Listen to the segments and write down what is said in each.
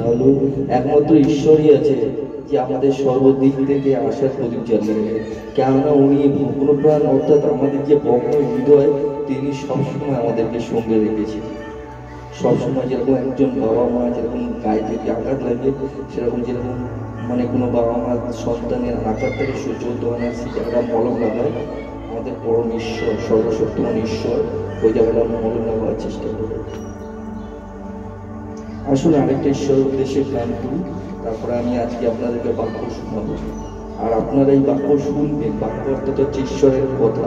হলো একমাত্র ঈশ্বরই আছে যে আমাদের সর্বদিক থেকে আশার প্রদীপ জ্বালিয়ে দেবে। কেননা উনি ভগ্নপ্রাণ, অর্থাৎ আমাদের যে ভগ্ন হৃদয়, তিনি সবসময় আমাদেরকে সঙ্গে রেখেছেন। সবসময় যেরকম একজন বাবা মা যেরকম গায়ে থেকে আঘাত লাগে, সেরকম যেরকম মানে কোনো বাবা মা সন্তানের আঘাত থেকে সহ্য হতে হয় না, সেই জায়গাটা মলম লাগায়, আমাদের পরম ঈশ্বর সর্বশক্তিমান ঈশ্বর ওই জায়গাটা মলম লাগাবার চেষ্টা করে। আসলে আরেকটা ঈশ্বর উদ্দেশ্যে গান করি, তারপরে আমি আজকে আপনাদেরকে বাক্য শোনাবো। আর আপনারা এই বাক্য শুনবেন। বাক্য অর্থাৎ হচ্ছে ঈশ্বরের কথা,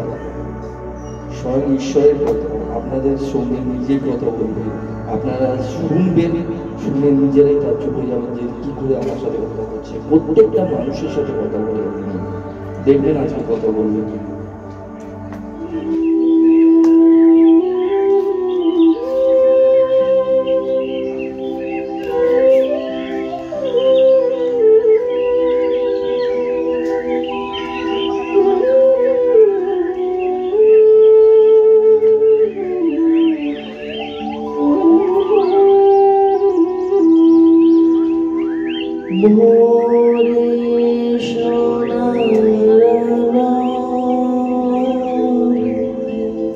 স্বয়ং ঈশ্বরের কথা আপনাদের সঙ্গে নিজেই কথা বলবেন। আপনারা শুনবেন, শুনে নিজেরাই কার্য করে যাবেন যে কি করে আমার সাথে কথা বলছে। প্রত্যেকটা মানুষের সাথে কথা বলে দেখবেন আজকে কথা বলবেন।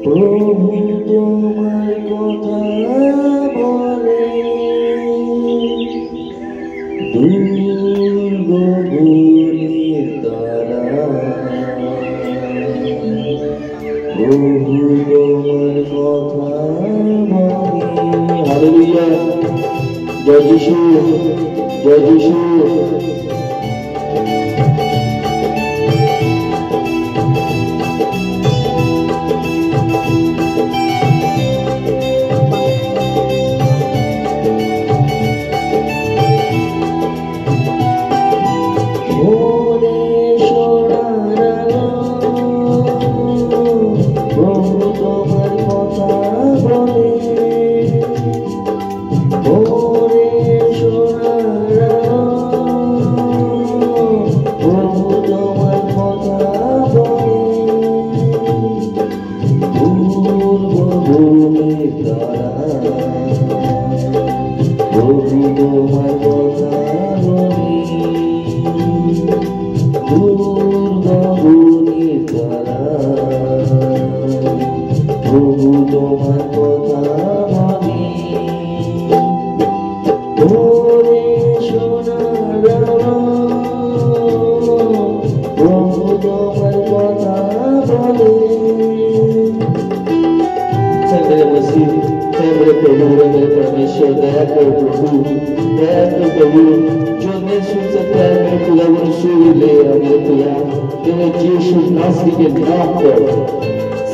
প্রভু তোমার কথা বলে দুর্গ গুলির তারা, প্রভু তোমার কথা বলে। হালেলুয়া, জয় যিশু, জয় যিশু।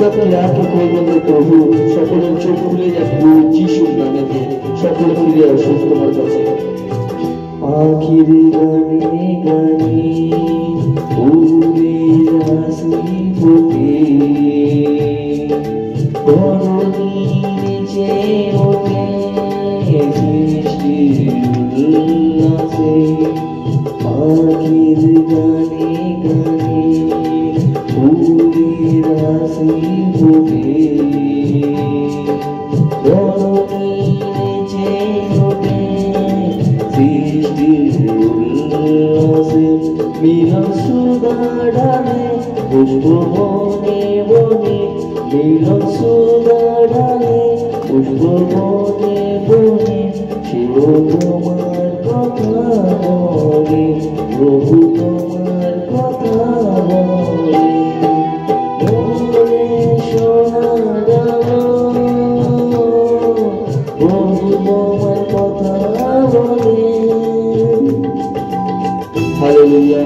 সকলে আঁকে করবেন প্রভু, সকলের চোখ খুলে যাক যিশুর নামে, সকলে ফিরে আসুন তোমার কাছে। আখির গানে গানে ফুলের হাসি ফোটে, ধরণীর চেয়ে ওঠে সৃষ্টির উল্লাসে। আখির গানে গানে ফুলের হাসি ফোটে, ধরণীর চেয়ে ওঠে সৃষ্টির উল্লাসে। মিলন সুধা ঢালে পুষ্প বনে বনে, মিলন সুধা ঢালে পুষ্প বনে বনে। সেও তোমার কথা বলে, প্রভু তোমার কথা বলে। শোনা গেল প্রভু তোমার কথা বলে। হালেলুয়া,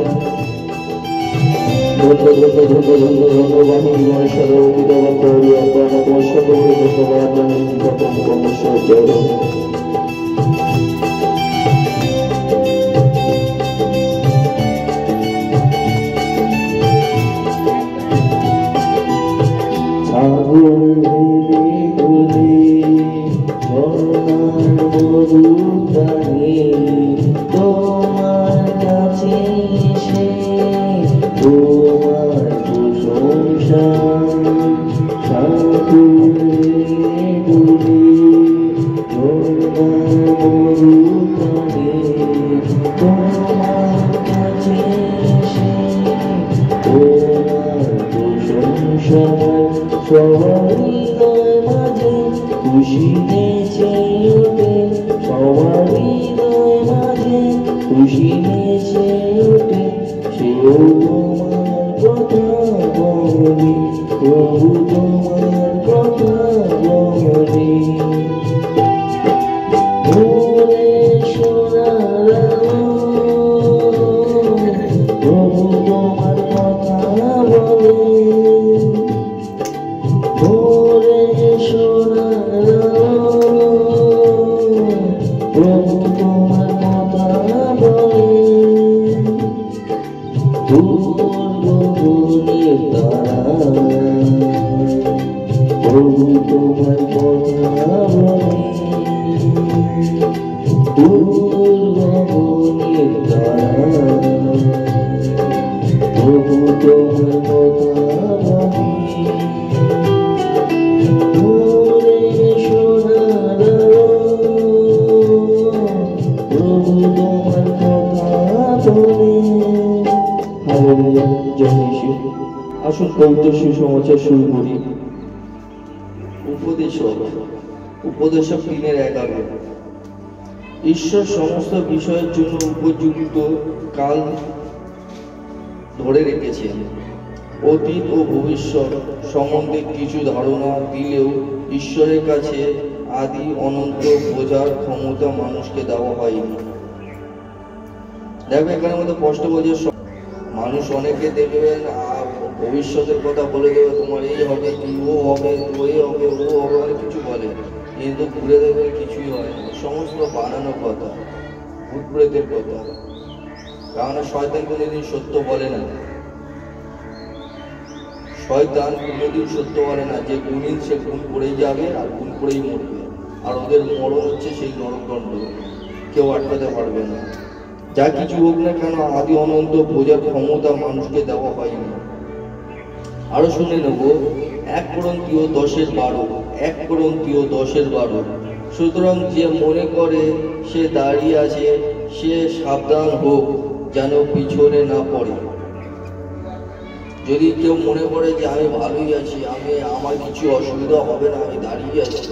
তোমার কাছে এসে তোমার প্রশংসা সাকুরে ডুবে, তোমার মরুকানে দূর গগনের তারা প্রভু তোমার কথা বলি সোনার প্রভু তোমার কথা বলে। হালেলুয়া, জয় যিশু। আসুন পবিত্র সুসমাচার শুরু করি। উপদেশক 3:11। ঈশ্বর সমস্ত বিষয়ের জন্য উপযুক্ত কাল ধরে রেখেছেন। অতীত ও ভবিষ্যৎ সম্বন্ধে কিছু ধারণা দিলেও ঈশ্বরের কাছে আদি অনন্ত বোঝার ক্ষমতা মানুষকে দেওয়া হয়নি। দেখো এখানে মধ্যে স্পষ্ট বলছে, মানুষ অনেকে দেখবেন ভবিষ্যতের কথা বলে দেবে, তোমার এই হবে, কি ও হবে, ওই হবে, ও হবে, অনেক কিছু বলে, কিন্তু ঘুরে দেখবেন কিছুই হয় না। সমস্ত বানানো কথা, ভূত প্রেতের কথা। কারণ শয়তান কোনোদিন সত্য বলে না। শয়তান কোনোদিন সত্য বলে না। যে গুণিন সে গুণ করেই যাবে আর গুণ করেই মরবে, আর ওদের মরণ হচ্ছে সেই নরকদণ্ড, কেউ আটকাতে পারবে না। যা কিছু হোক না কেন, আদি অনন্ত বোঝার ক্ষমতা মানুষকে দেওয়া হয়নি। আরো শুনে নেব 1 কোরিন্থীয় 10:12। 1 কোরিন্থীয় 10:12। সুতরাং যে মনে করে সে দাঁড়িয়ে আছে, সে সাবধান হোক যেন পিছনে না পড়ে। যদি কেউ মনে করে যে আমি ভালোই আছি, আমার কিছু অসুবিধা হবে না, আমি দাঁড়িয়ে আছি,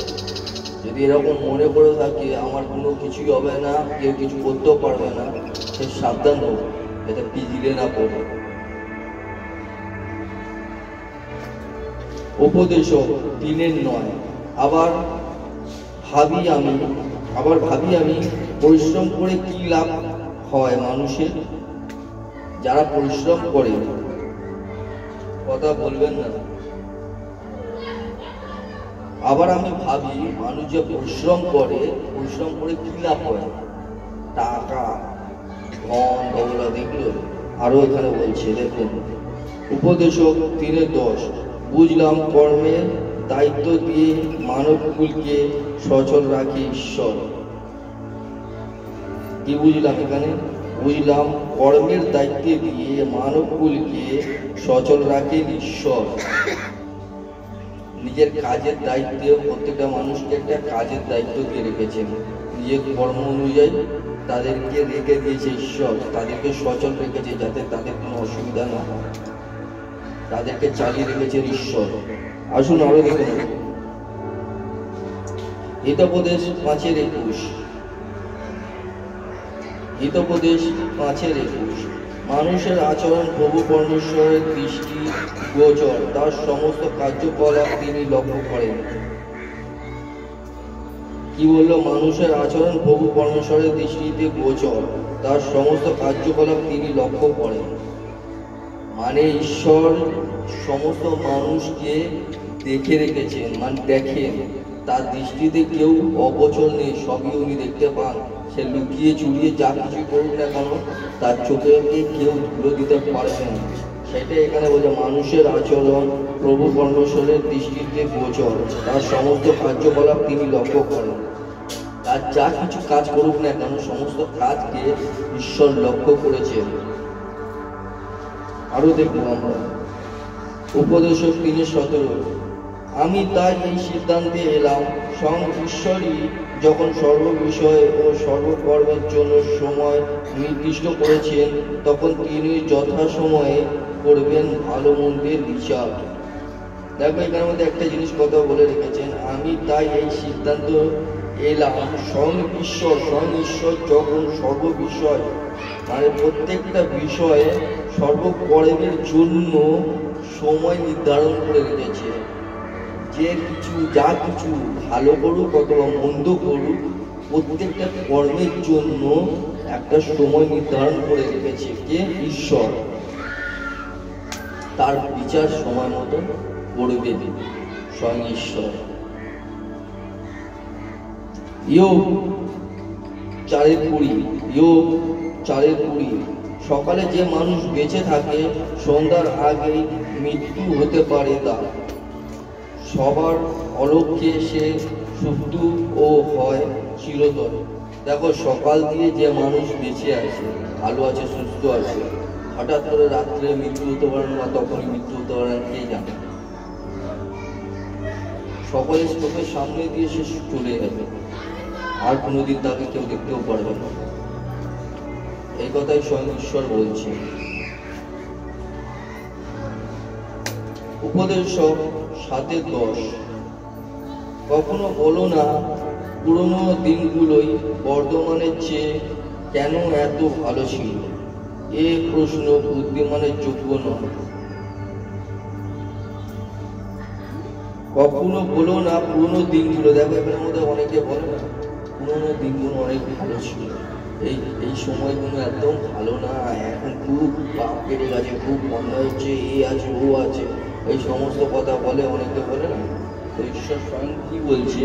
যদি এরকম মনে করে থাকে আমার কোনো কিছুই হবে না, কেউ কিছু করতেও পারবে না, সে সাবধান হোক যাতে পিছলে না পড়ে। উপদেশক 3:9। আবার ভাবি আমি পরিশ্রম করে কি লাভ হয় মানুষের? যারা পরিশ্রম করে, কথা বলবেন না। আবার আমি ভাবি মানুষ যে পরিশ্রম করে কি লাভ হয়? টাকা, ধন, দৌলত, দেখলো। আরো এখানে বলছে, দেখুন উপদেশক 3:10। বুঝলাম কর্মের দায়িত্ব দিয়ে মানবকুলকে সচল রাখে ঈশ্বর। কি বুঝলাম এখানে? বুঝলাম কর্মের দায়িত্ব দিয়ে মানবকুলকে সচল রাখেন ঈশ্বর। নিজের কাজের দায়িত্ব, প্রত্যেকটা মানুষকে একটা কাজের দায়িত্ব দিয়ে রেখেছেন। নিজের কর্ম অনুযায়ী তাদেরকে রেখে দিয়েছে ঈশ্বর, তাদেরকে সচল রেখেছে যাতে তাদের কোনো অসুবিধা না হয়, তাদেরকে চালিয়ে রেখেছে ঈশ্বর। আসুন আরো দেখে নেব হিতোপদেশ 5:21। হিতোপদেশ 5:21। মানুষের আচরণ প্রভু পরমেশ্বরের দৃষ্টি গোচর, তার সমস্ত কার্যকলাপ তিনি লক্ষ্য করেন। কি বললো? মানুষের আচরণ প্রভু পরমেশ্বরের দৃষ্টিতে গোচর, তার সমস্ত কার্যকলাপ তিনি লক্ষ্য করেন। মানে ঈশ্বর সমস্ত মানুষকে দেখে রেখেছেন, মানে দেখেন, তার দৃষ্টিতে কেউ অগোচর নেই, সবই উনি দেখতে পান। সে লুকিয়ে চুরিয়ে যা কিছু করুক না কেন, তার চোখে কেউ ধুলো দিতে পারবে না। সেটা এখানে বলে মানুষের আচরণ প্রভু পরমেশ্বরের দৃষ্টিতে গোচর, তার সমস্ত কার্যকলাপ তিনি লক্ষ্য করেন। আর যা কিছু কাজ করুক না কেন, সমস্ত কাজকে ঈশ্বর লক্ষ্য করেছেন। আরো দেখবো আমরা উপদেশক 3:17। আমি তাই এই সিদ্ধান্তে এলাম, স্বয়ং ঈশ্বরই যখন সর্ববিষয় ও সর্বকর্মের জন্য সময় নির্দিষ্ট করেছেন, তখন তিনি যথাসময়ে করবেন ভালো মন্দের বিচার। দেখো এখানের মধ্যে একটা জিনিস কথা বলে রেখেছেন, আমি তাই এই সিদ্ধান্ত এলাম, স্বয়ং ঈশ্বর যখন সর্ববিষয়, মানে প্রত্যেকটা বিষয়ে সর্বকর্মের জন্য সময় নির্ধারণ করে রেখেছে। যে যা কিছু ভালো করুক অথবা মন্দ করুক, প্রত্যেকটা কর্মের জন্য একটা সময় নির্ধারণ করে রেখেছে। কে? ঈশ্বর। তার বিচার সময় মতো করবে স্বয়ং ঈশ্বর। ইয়োব 4:20। সকালে যে মানুষ বেঁচে থাকে, সন্ধ্যার আগেই মৃত্যু হতে পারে তার। সবার অলক্ষ্যে সে সুপ্ত ও হয় চিরতরে। দেখো, সকাল দিয়ে যে মানুষ বেঁচে আছে, ভালো আছে, সুস্থ আছে, হঠাৎ করে রাত্রে মৃত্যু হতে পারে না, তখনই মৃত্যু হতে পারে না, কে জানে। সকলের চোখের সামনে দিয়ে সে চলে যাবে, আর কোনোদিন তাকে কেউ দেখতেও পারবে না। এই কথাই স্বয়ং ঈশ্বর বলছে। উপদেশ 7:10, কখনো বলো না পুরনো দিনগুলোই বর্তমানের চেয়ে কেন এত ভালো ছিল। এ প্রশ্ন বুদ্ধিমানের যোগ্য নয়। কখনো বলো না পুরনো দিনগুলো, দেখো এখানের মধ্যে অনেকে বলে না পুরনো দিনগুলো অনেক ভালো ছিল, এই সময়গুলো একদম ভালো না, এখন খুব পাপ কেটে গেছে, খুব অন্যায় হচ্ছে, এ আছে ও আছে, এই সমস্ত কথা বলে, অনেকে বলে না। তো ঈশ্বর স্বয়ং কি বলছে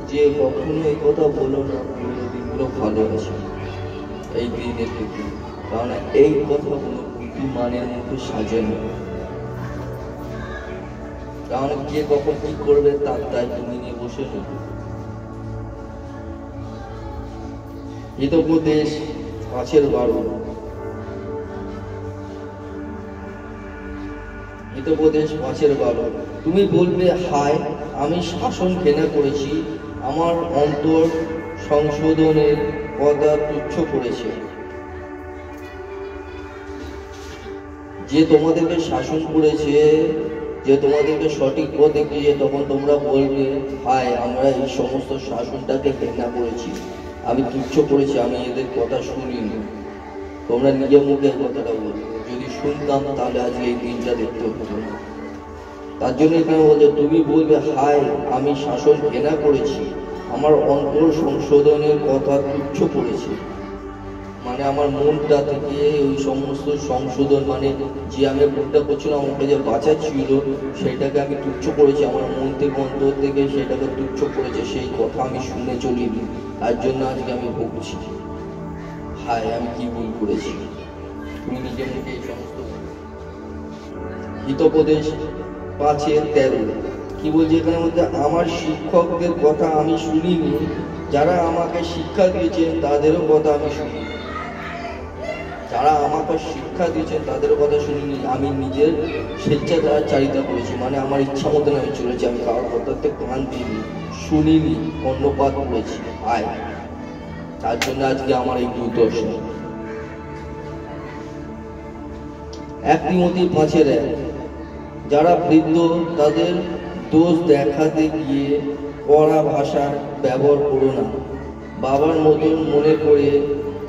যে কখনো এই কথা বলো না পুরনো দিনগুলো ভালো আছে এই দিনের থেকে, কারণ এই কথাগুলো বুদ্ধিমানের মধ্যে সাজে না। কারণ কে কখন কি করবে তার দায় তুমি নিয়ে বসে নেবে। হিতোপদেশ 5:12, হিতোপদেশ 5:12, তুমি বলবে হায় আমি শাসন ঘৃণা করেছি, আমার অন্তর সংশোধনের কথা তুচ্ছ করেছে। যে তোমাদেরকে শাসন করেছে, যে তোমাদেরকে সঠিক পথে গিয়ে, তখন তোমরা বলবে হায় আমরা এই সমস্ত শাসনটাকে ঘৃণা করেছি, আমি তুচ্ছ করেছি, আমি এদের কথা শুনিনি। তোমরা নিজের মুখে কথাটা বলবে, যদি শুনতাম তাহলে আজকে এই দিনটা দেখতে হতো না। তার জন্য এখানে বলছে তুমি বলবে হায় আমি শাসন ঘৃণা করেছি, আমার অন্তর সংশোধনের কথা তুচ্ছ করেছি। মানে আমার মনটা থেকে ওই সমস্ত সংশোধন, মানে যে আমি ভুলটা করছিলাম, আমাকে যে বাঁচা ছিল সেটাকে আমি তুচ্ছ করেছি, আমার মন থেকে অন্তর থেকে সেটাকে তুচ্ছ করেছে, সেই কথা আমি শুনে চলিনি, তার জন্য আজকে আমি ভুগছি। হায় আমি কি ভুল করেছি। তুমি নিজে মুখে এই সমস্ত। হিতোপদেশ 5:13, কি বলছে এখানে মধ্যে, আমার শিক্ষকদের কথা আমি শুনিনি, যারা আমাকে শিক্ষা দিয়েছেন তাদেরও কথা আমি শুনি। যারা আমাকে শিক্ষা দিয়েছেন তাদের কথা শুনিনি, আমি নিজের স্বেচ্ছাচারিতা করেছি, মানে আমার ইচ্ছা মতন আমি চলেছি, আমি কারোর কথাতে কান দিইনি, শুনিনি, কর্ণপাত করেছি। আয় তার জন্য আজকে আমার এই দুর্দশা। 1 তিমোথী 5:1, যারা বৃদ্ধ তাদের দোষ দেখাতে গিয়ে কড়া ভাষার ব্যবহার করো না, বাবার মতন মনে করে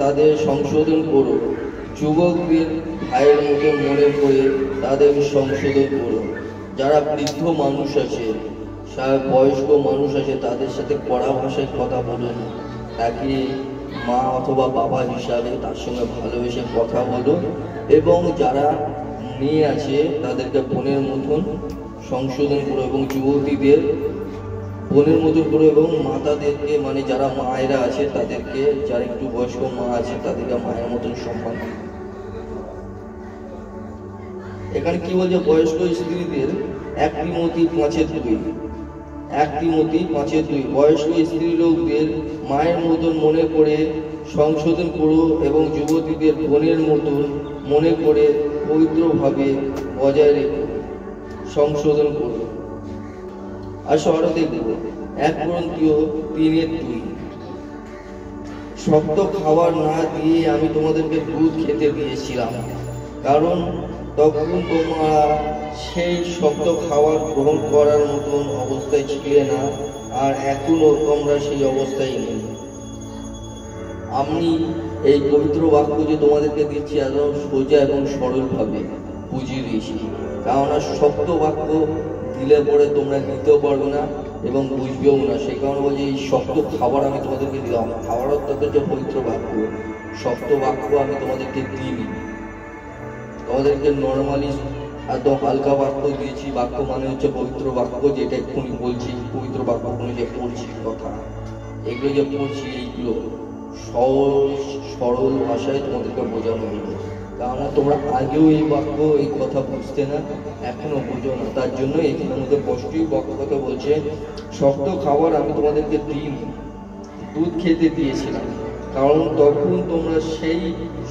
তাদের সংশোধন করো, যুবকদের ভাইয়ের মতন মনে করে তাদের সংশোধন করো। যারা বৃদ্ধ মানুষ আছে, বয়স্ক মানুষ আছে, তাদের সাথে কড়া ভাষায় কথা বলো না, তাকে মা অথবা বাবা হিসাবে তার সঙ্গে ভালোবেসে কথা বলো। এবং যারা মেয়ে আছে তাদেরকে বোনের মতন সংশোধন করো, এবং যুবতীদের বোনের মতন করো, এবং মাতাদেরকে, মানে যারা মায়েরা আছে তাদেরকে, যারা একটু বয়স্ক মা আছে তাদেরকে মায়ের মতন সম্মান। এখানে কি বলছে, বয়স্ক স্ত্রীদের 1 তিমোথী 5:2, 1 তিমোথী 5:2, বয়স্ক স্ত্রী লোকদের মায়ের মতন মনে করে সংশোধন করো, এবং যুবতীদের বোনের মতন মনে করে পবিত্রভাবে বজায় রেখো, সংশোধন করো। আসো আরো দেখবো 1 করিন্থীয় 3:2, শক্ত খাবার না দিয়ে আমি তোমাদেরকে দুধ খেতে দিয়েছিলাম, কারণ তখন তোমরা সেই শক্ত খাবার গ্রহণ করার মতন অবস্থায় ছিলে না, আর এখনো তোমরা সেই অবস্থায় নেই। আমি এই পবিত্র বাক্য যে তোমাদেরকে দিচ্ছি একদম সোজা এবং সরলভাবে বুঝিয়ে দিয়েছি, কারণ শক্ত বাক্য দিলে পরে তোমরা নিতেও পারবে না এবং বুঝবেও না। সেই কারণে বলছি এই শক্ত খাবার আমি তোমাদেরকে দিলাম। খাবার অর্থাৎ হচ্ছে পবিত্র বাক্য, শক্ত বাক্য আমি তোমাদেরকে দিইনি, তোমাদেরকে নর্মালি একদম হালকা বাক্য দিয়েছি। বাক্য মানে হচ্ছে পবিত্র বাক্য, যেটা এক্ষুনি বলছি, পবিত্র বাক্যগুলো যে পড়ছি কথা, এগুলো যে পড়ছি এইগুলো সহজ সরল ভাষায় তোমাদেরকে বোঝানো হলো। কারণ তোমরা আগেও এই বাক্য এই কথা বুঝতে না, এখনো বোঝো না, তার জন্য এখানের মধ্যে স্পষ্টই বাক্য কথা বলছে শক্ত খাবার আমি তোমাদেরকে দিইনি, দুধ খেতে দিয়েছিলাম, কারণ তখন তোমরা সেই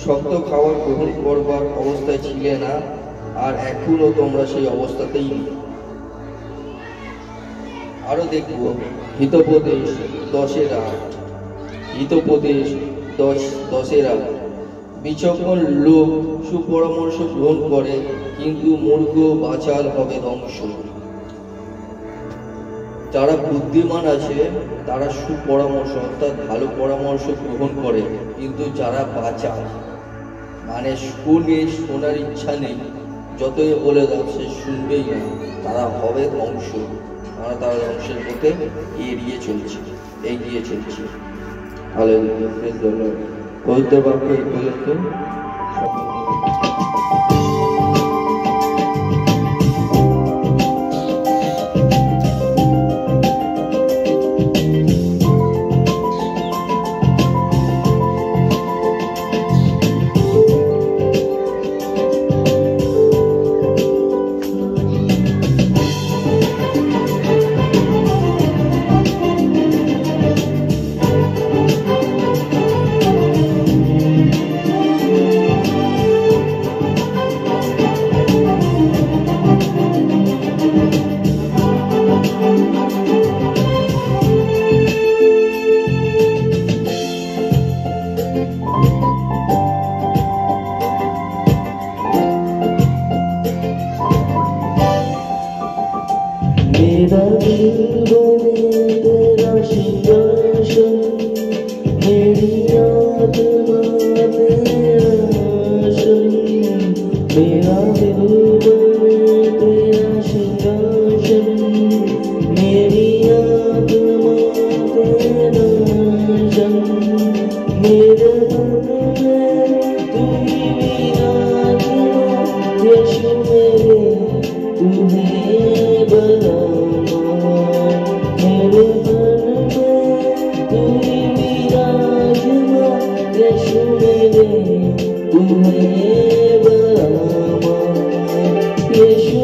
শক্ত খাবার গ্রহণ করবার অবস্থায় ছিলে না, আর এখনো তোমরা সেই অবস্থাতেই নেই। আরো দেখব হিতোপদেশ 10:8। হিতোপদেশ 10:8। বিচক্ষণ লোক সুপরামর্শ গ্রহণ করে, কিন্তু মূর্খ বাচাল হবে ধ্বংস। যারা বুদ্ধিমান আছে তারা সুপরামর্শ অর্থাৎ ভালো পরামর্শ গ্রহণ করে, কিন্তু যারা বাচাল মানে শোনার ইচ্ছা নেই, যতই বলে দাও সে শুনবেই না, তারা হবে ধ্বংস। তারা ধ্বংসের পথে এগিয়ে চলছে। Hallelujah, praise the lord. পবিত্র বাক্য এই পর্যন্ত। मेरा दिल बने तेरा सिंहासन, मेरी आत्मा तेरा आसन। मेरा दिल बने तेरा सिंहासन, मेरी आत्मा तेरा आसन। मेरे मन में तू ही विराजमान, यीशु मेरे तू है बलवान। मेरे मन में तू ही विराजमान, यीशु मेरे तू है बलवान। यीशु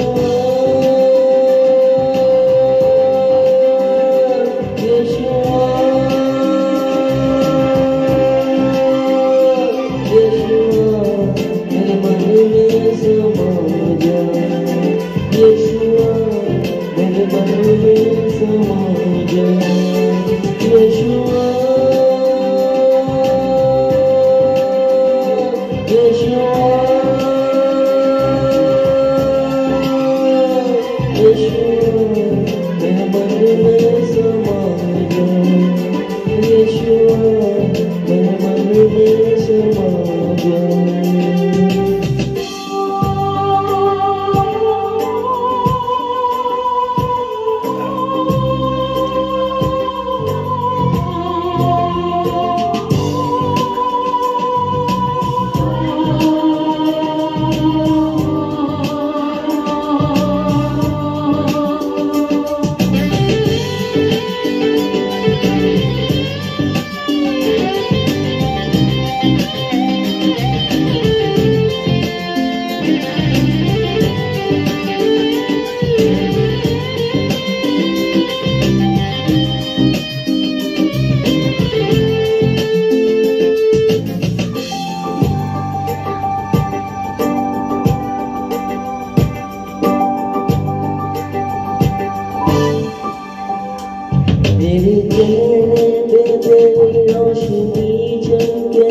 मेरे चेहरे पे तेरी रोशनी चमके,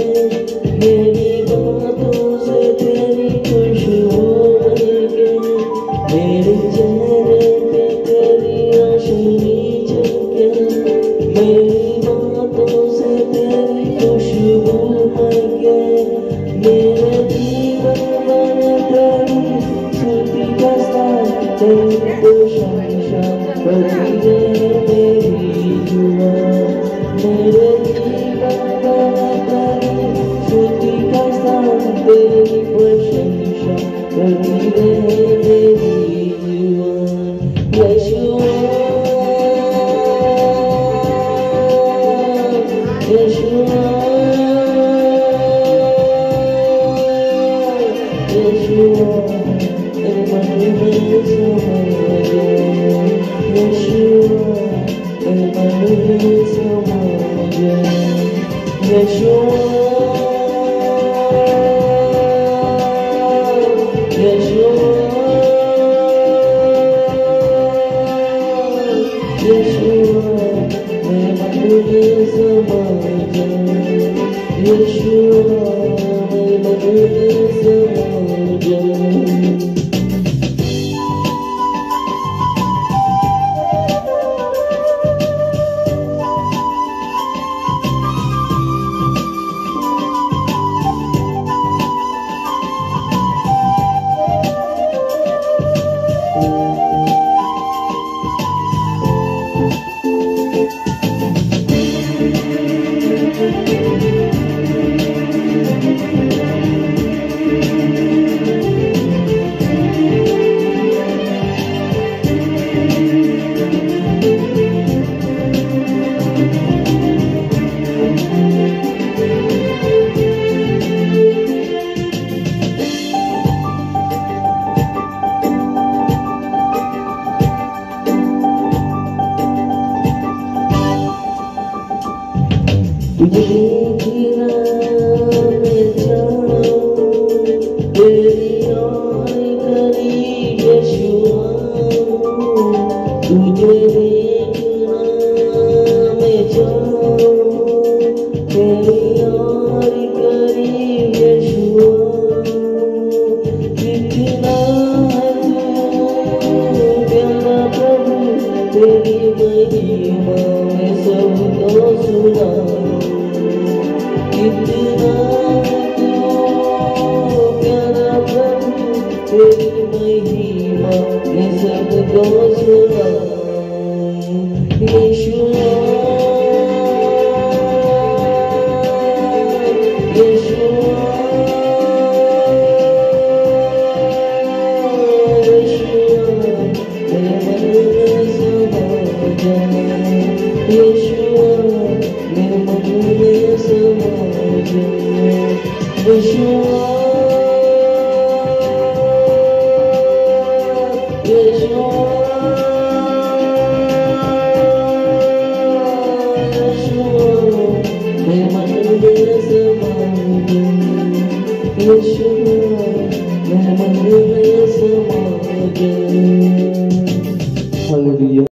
मेरी बातों से तेरी खुशबू महके। मेरे चेहरे पे तेरी रोशनी चमके, मेरी बातों से तेरी खुशबू महके। मेरे जीवन में तेरी स्तुति का साथ, तेरी प्रशंसा करती है मेरी जुबान। मेरे जीवन में तेरी स्तुति का साथ, तेरी प्रशंसा करती है मेरी जुबान। यीशुआ यीशुआ यीशुआ मेरे मन में समा जा। यीशुआ मेरे मन में समा जा। Yeshua,